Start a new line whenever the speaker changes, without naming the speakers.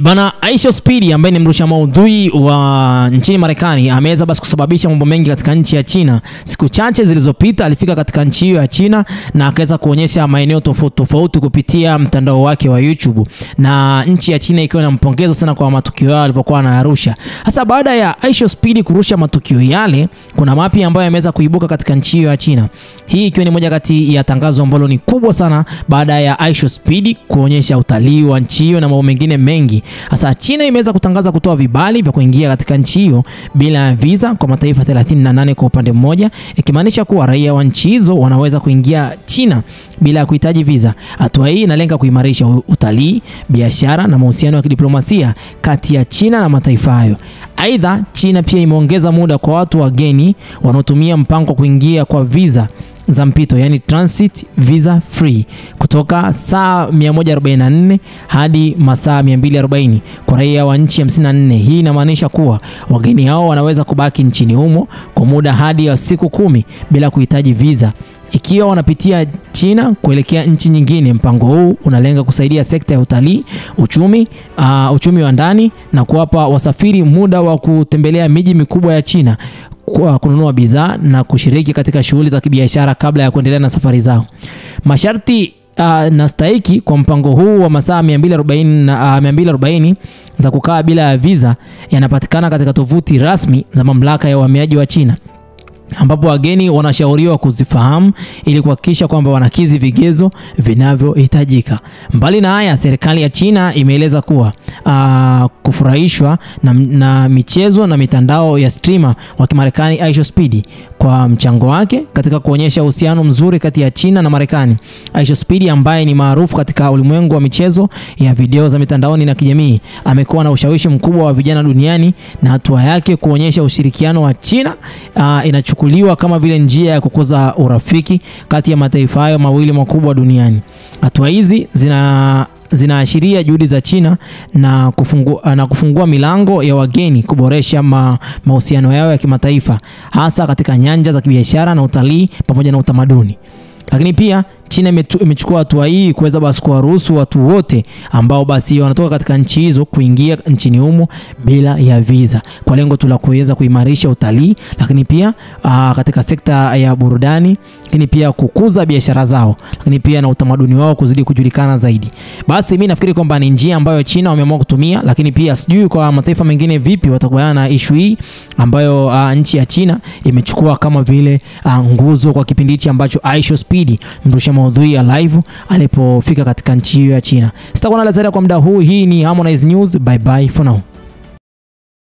Bana, Aisha Speedy ambaye ni mrusha maudhui wa nchini Marekani ameweza basi kusababisha mambo mengi katika nchi ya China. Siku chache zilizopita alifika katika nchi hiyo ya China na akaweza kuonyesha maeneo tofauti kupitia mtandao wake wa YouTube, na nchi ya China ikiwa inampongeza sana kwa matukio yao alivyokuwa anarusha. Hasa baada ya Aisha Speedy kurusha matukio yale, kuna mapya ambayo yameweza kuibuka katika nchi hiyo ya China. Hii ikiwa ni moja kati ya tangazo ambalo ni kubwa sana baada ya Aisha Speedy kuonyesha utalii wa nchi hiyo na mambo mengine mengi. Hasa China imeweza kutangaza kutoa vibali vya kuingia katika nchi hiyo bila visa kwa mataifa 38 kwa upande mmoja, ikimaanisha kuwa raia wa nchi hizo wanaweza kuingia China bila kuhitaji visa. Hatua hii inalenga kuimarisha utalii, biashara na mahusiano ya kidiplomasia kati ya China na mataifa hayo. Aidha, China pia imeongeza muda kwa watu wageni wanaotumia mpango wa kuingia kwa visa za mpito, yani transit visa free, kutoka saa 144 hadi masaa 240 kwa raia wa nchi 54. Hii inamaanisha kuwa wageni hao wanaweza kubaki nchini humo kwa muda hadi ya siku 10 bila kuhitaji visa ikiwa wanapitia China kuelekea nchi nyingine. Mpango huu unalenga kusaidia sekta ya utalii, uchumi wa ndani na kuwapa wasafiri muda wa kutembelea miji mikubwa ya China, kwa kununua bidhaa na kushiriki katika shughuli za kibiashara kabla ya kuendelea na safari zao. Masharti na stahiki kwa mpango huu wa masaa 240 za kukaa bila visa yanapatikana katika tovuti rasmi za mamlaka ya uhamiaji wa China, ambapo wageni wanashauriwa kuzifahamu ili kuhakikisha kwamba wanakidhi vigezo vinavyohitajika. Mbali na haya, serikali ya China imeeleza kuwa kufurahishwa na michezo na mitandao ya streamer wa Kimarekani Aisha Speedy kwa mchango wake katika kuonyesha uhusiano mzuri kati ya China na Marekani. Aisha Speedy ambaye ni maarufu katika ulimwengu wa michezo ya video za mitandaoni na kijamii amekuwa na ushawishi mkubwa wa vijana duniani, na hatua yake kuonyesha ushirikiano wa China inachukuliwa kama vile njia ya kukuza urafiki kati ya mataifa hayo mawili makubwa duniani. Hatua hizi zinaashiria juhudi za China na kufungua milango ya wageni kuboresha mahusiano yao ya kimataifa, hasa katika nyanja za kibiashara na utalii pamoja na utamaduni. Lakini pia China imechukua hatua hii kuweza basi kuwaruhusu watu wote ambao basi wanatoka katika nchi hizo kuingia nchini humo bila ya visa, kwa lengo tu la kuweza kuimarisha utalii, lakini pia katika sekta ya burudani, lakini pia kukuza biashara zao, lakini pia na utamaduni wao kuzidi kujulikana zaidi. Basi mimi nafikiri kwamba ni njia ambayo China wameamua kutumia, lakini pia sijui kwa mataifa mengine vipi watakubaliana na issue hii ambayo nchi ya China imechukua kama vile nguzo kwa kipindi hichi ambacho Aisha Speedy mrusha maudhui ya live alipofika katika nchi hiyo ya China. Sitakuwa na la ziada kwa muda huu. Hii ni Harmonize News. Bye bye for now.